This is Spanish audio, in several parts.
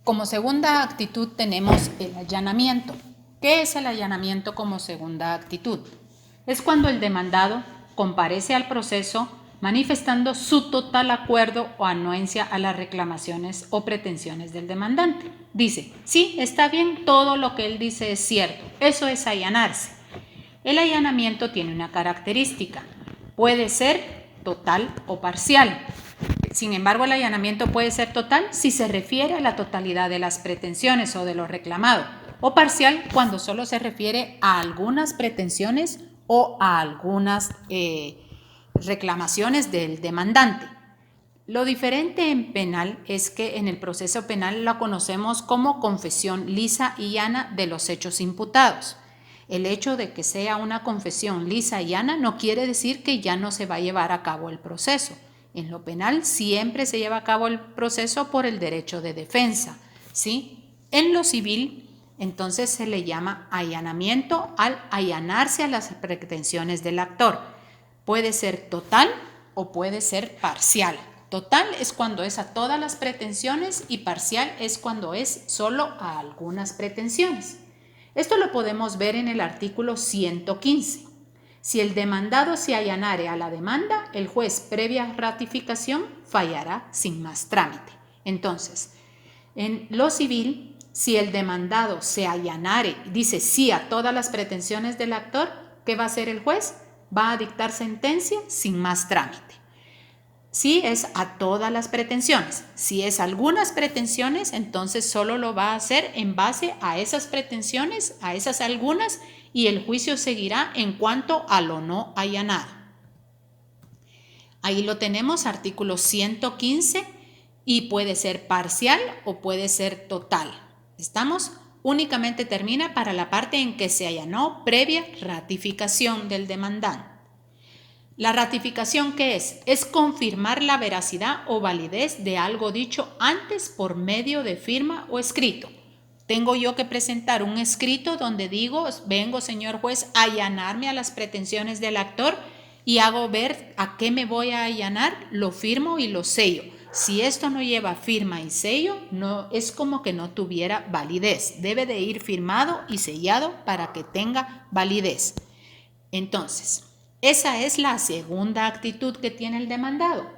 Como segunda actitud tenemos el allanamiento. ¿Qué es el allanamiento como segunda actitud? Es cuando el demandado comparece al proceso manifestando su total acuerdo o anuencia a las reclamaciones o pretensiones del demandante. Dice, sí, está bien, todo lo que él dice es cierto. Eso es allanarse. El allanamiento tiene una característica. Puede ser total o parcial. Sin embargo, el allanamiento puede ser total si se refiere a la totalidad de las pretensiones o de lo reclamado, o parcial cuando solo se refiere a algunas pretensiones o a algunas reclamaciones del demandante. Lo diferente en penal es que en el proceso penal la conocemos como confesión lisa y llana de los hechos imputados. El hecho de que sea una confesión lisa y llana no quiere decir que ya no se va a llevar a cabo el proceso. En lo penal siempre se lleva a cabo el proceso por el derecho de defensa, ¿sí? En lo civil, entonces se le llama allanamiento al allanarse a las pretensiones del actor. Puede ser total o puede ser parcial. Total es cuando es a todas las pretensiones y parcial es cuando es solo a algunas pretensiones. Esto lo podemos ver en el artículo 115. Si el demandado se allanare a la demanda, el juez, previa ratificación, fallará sin más trámite. Entonces, en lo civil, si el demandado se allanare, dice sí a todas las pretensiones del actor, ¿qué va a hacer el juez? Va a dictar sentencia sin más trámite. Si es a todas las pretensiones. Si es algunas pretensiones, entonces solo lo va a hacer en base a esas pretensiones, a esas algunas, y el juicio seguirá en cuanto a lo no allanado. Ahí lo tenemos, artículo 115, y puede ser parcial o puede ser total. ¿Estamos? Únicamente termina para la parte en que se allanó previa ratificación del demandante. La ratificación, ¿qué es? Es confirmar la veracidad o validez de algo dicho antes por medio de firma o escrito. Tengo yo que presentar un escrito donde digo, vengo, señor juez, a allanarme a las pretensiones del actor y hago ver a qué me voy a allanar, lo firmo y lo sello. Si esto no lleva firma y sello, no, es como que no tuviera validez. Debe de ir firmado y sellado para que tenga validez. Entonces, esa es la segunda actitud que tiene el demandado.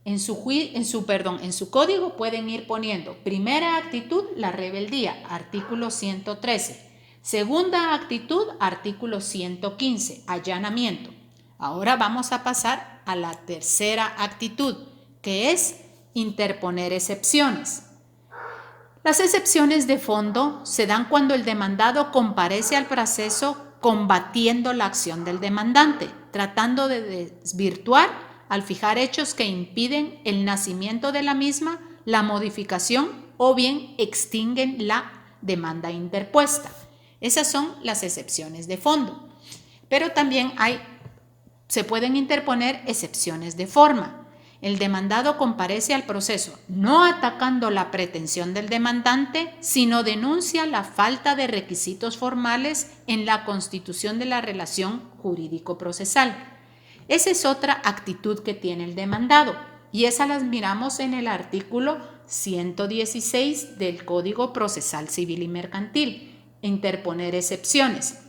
En su código pueden ir poniendo primera actitud, la rebeldía, artículo 113. Segunda actitud, artículo 115, allanamiento. Ahora vamos a pasar a la tercera actitud, que es interponer excepciones. Las excepciones de fondo se dan cuando el demandado comparece al proceso combatiendo la acción del demandante, tratando de desvirtuar al fijar hechos que impiden el nacimiento de la misma, la modificación o bien extinguen la demanda interpuesta. Esas son las excepciones de fondo. Pero también se pueden interponer excepciones de forma. El demandado comparece al proceso no atacando la pretensión del demandante, sino denuncia la falta de requisitos formales en la constitución de la relación jurídico-procesal. Esa es otra actitud que tiene el demandado y esa las miramos en el artículo 116 del Código Procesal Civil y Mercantil, interponer excepciones.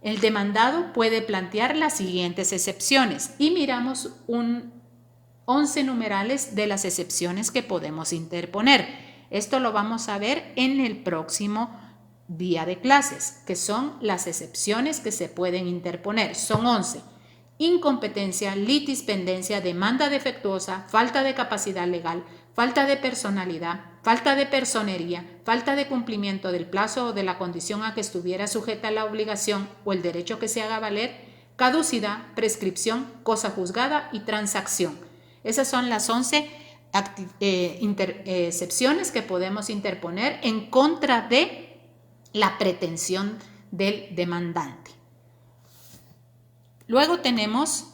El demandado puede plantear las siguientes excepciones y miramos 11 numerales de las excepciones que podemos interponer. Esto lo vamos a ver en el próximo día de clases, que son las excepciones que se pueden interponer. Son 11. Incompetencia, litispendencia, demanda defectuosa, falta de capacidad legal, falta de personalidad, falta de personería, falta de cumplimiento del plazo o de la condición a que estuviera sujeta la obligación o el derecho que se haga valer, caducidad, prescripción, cosa juzgada y transacción. Esas son las 11 excepciones que podemos interponer en contra de la pretensión del demandante. Luego tenemos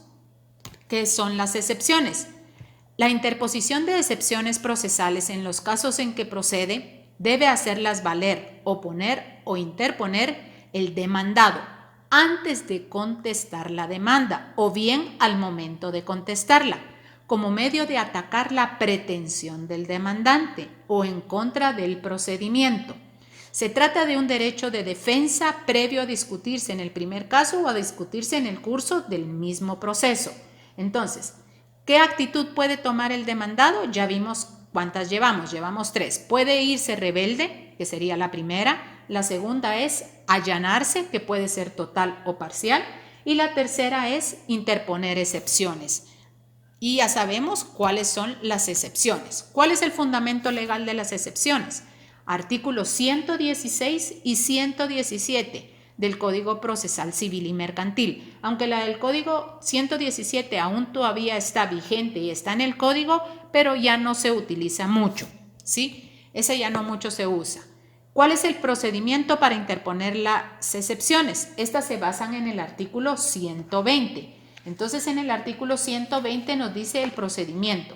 ¿qué son las excepciones? La interposición de excepciones procesales en los casos en que procede debe hacerlas valer, oponer o interponer el demandado antes de contestar la demanda o bien al momento de contestarla. como medio de atacar la pretensión del demandante o en contra del procedimiento. Se trata de un derecho de defensa previo a discutirse en el primer caso o a discutirse en el curso del mismo proceso. Entonces, ¿qué actitud puede tomar el demandado? Ya vimos cuántas llevamos. Llevamos 3. Puede irse rebelde, que sería la primera. La segunda es allanarse, que puede ser total o parcial. Y la tercera es interponer excepciones. Y ya sabemos cuáles son las excepciones. ¿Cuál es el fundamento legal de las excepciones? Artículos 116 y 117 del Código Procesal Civil y Mercantil. Aunque la del Código 117 aún todavía está vigente y está en el Código, pero ya no se utiliza mucho, ¿sí? Ese ya no mucho se usa. ¿Cuál es el procedimiento para interponer las excepciones? Estas se basan en el artículo 120. Entonces, en el artículo 120 nos dice el procedimiento.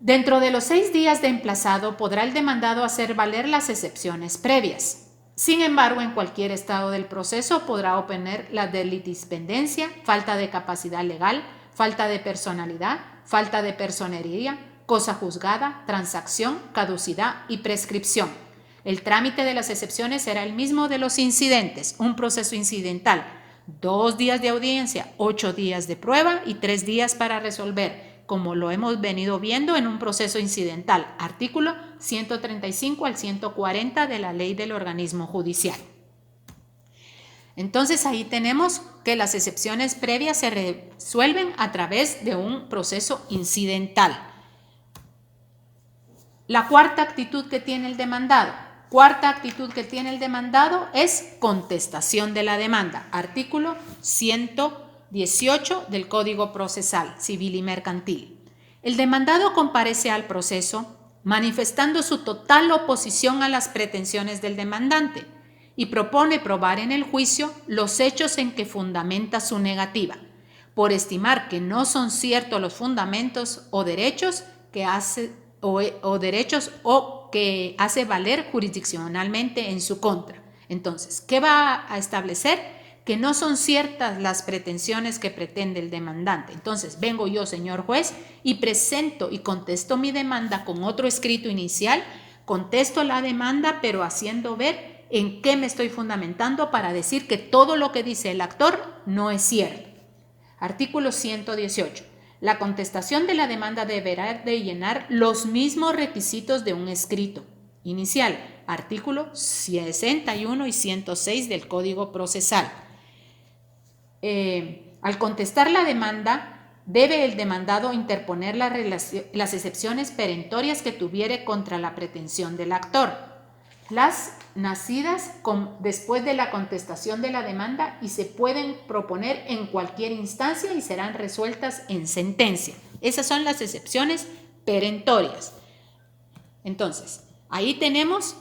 Dentro de los 6 días de emplazado podrá el demandado hacer valer las excepciones previas. Sin embargo, en cualquier estado del proceso podrá oponer la de litispendencia, falta de capacidad legal, falta de personalidad, falta de personería, cosa juzgada, transacción, caducidad y prescripción. El trámite de las excepciones será el mismo de los incidentes, un proceso incidental, 2 días de audiencia, 8 días de prueba y 3 días para resolver, como lo hemos venido viendo en un proceso incidental, artículo 135 al 140 de la Ley del Organismo Judicial. Entonces ahí tenemos que las excepciones previas se resuelven a través de un proceso incidental. La cuarta actitud que tiene el demandado. Cuarta actitud que tiene el demandado es contestación de la demanda, artículo 118 del Código Procesal Civil y Mercantil. El demandado comparece al proceso manifestando su total oposición a las pretensiones del demandante y propone probar en el juicio los hechos en que fundamenta su negativa, por estimar que no son ciertos los fundamentos o derechos que hace valer jurisdiccionalmente en su contra. Entonces, ¿qué va a establecer? Que no son ciertas las pretensiones que pretende el demandante. Entonces, vengo yo, señor juez, y presento y contesto mi demanda con otro escrito inicial, contesto la demanda, pero haciendo ver en qué me estoy fundamentando para decir que todo lo que dice el actor no es cierto. Artículo 118. La contestación de la demanda deberá de llenar los mismos requisitos de un escrito inicial, artículo 61 y 106 del Código Procesal. Al contestar la demanda, debe el demandado interponer las excepciones perentorias que tuviere contra la pretensión del actor, las nacidas después de la contestación de la demanda y se pueden proponer en cualquier instancia y serán resueltas en sentencia. Esas son las excepciones perentorias. Entonces, ahí tenemos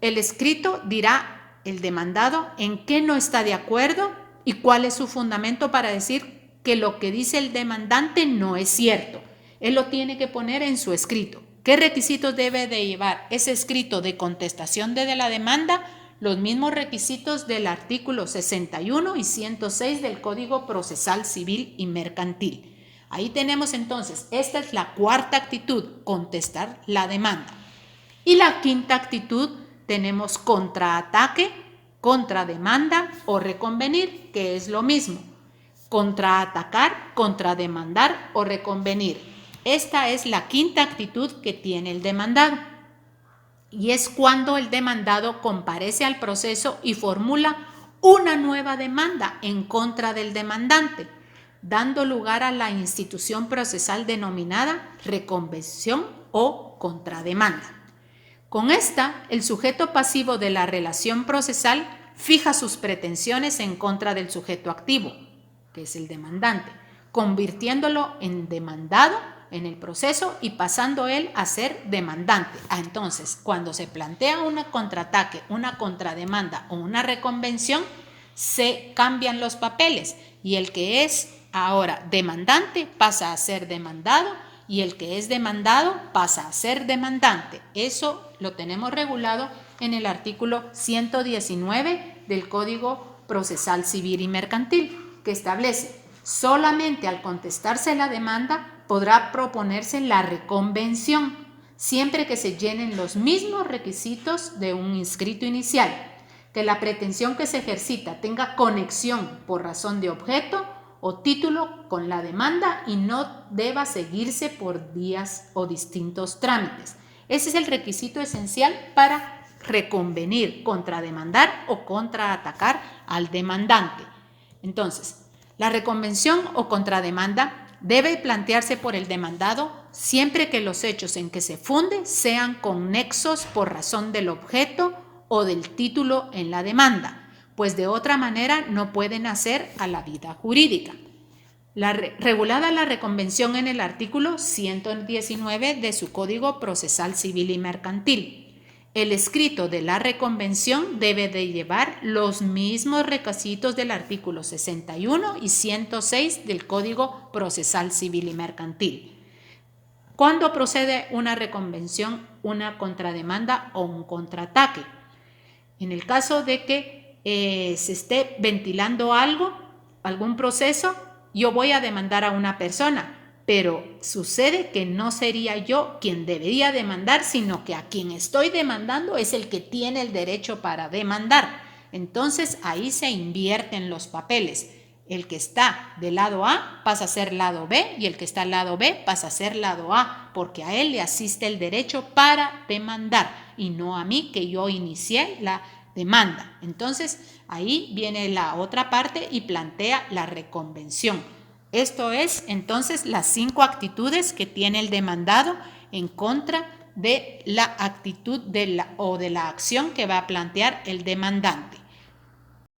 el escrito, dirá el demandado en qué no está de acuerdo y cuál es su fundamento para decir que lo que dice el demandante no es cierto. Él lo tiene que poner en su escrito. ¿Qué requisitos debe de llevar ese escrito de contestación de la demanda? Los mismos requisitos del artículo 61 y 106 del Código Procesal Civil y Mercantil. Ahí tenemos entonces, esta es la cuarta actitud, contestar la demanda. Y la quinta actitud tenemos contraataque, contrademanda o reconvenir, que es lo mismo. Contraatacar, contrademandar o reconvenir. Esta es la quinta actitud que tiene el demandado. Y es cuando el demandado comparece al proceso y formula una nueva demanda en contra del demandante, dando lugar a la institución procesal denominada reconvención o contrademanda. Con esta, el sujeto pasivo de la relación procesal fija sus pretensiones en contra del sujeto activo, que es el demandante, convirtiéndolo en demandado en el proceso y pasando él a ser demandante. Entonces, cuando se plantea un contraataque, una contrademanda o una reconvención, se cambian los papeles y el que es ahora demandante pasa a ser demandado y el que es demandado pasa a ser demandante. Eso lo tenemos regulado en el artículo 119 del Código Procesal Civil y Mercantil, que establece: solamente al contestarse la demanda podrá proponerse la reconvención, siempre que se llenen los mismos requisitos de un inscrito inicial, que la pretensión que se ejercita tenga conexión por razón de objeto o título con la demanda y no deba seguirse por vías o distintos trámites. Ese es el requisito esencial para reconvenir, contrademandar o contraatacar al demandante. Entonces, la reconvención o contrademanda debe plantearse por el demandado siempre que los hechos en que se funde sean conexos por razón del objeto o del título en la demanda, pues de otra manera no pueden hacer a la vida jurídica. Regulada la reconvención en el artículo 119 de su Código Procesal Civil y Mercantil. El escrito de la reconvención debe de llevar los mismos requisitos del artículo 61 y 106 del Código Procesal Civil y Mercantil. ¿Cuándo procede una reconvención, una contrademanda o un contraataque? En el caso de que se esté ventilando algún proceso, yo voy a demandar a una persona, pero sucede que no sería yo quien debería demandar, sino que a quien estoy demandando es el que tiene el derecho para demandar. Entonces ahí se invierten los papeles. El que está del lado A pasa a ser lado B y el que está al lado B pasa a ser lado A, porque a él le asiste el derecho para demandar y no a mí, que yo inicié la demanda. Entonces ahí viene la otra parte y plantea la reconvención. Esto es entonces las 5 actitudes que tiene el demandado en contra de la actitud o de la acción que va a plantear el demandante.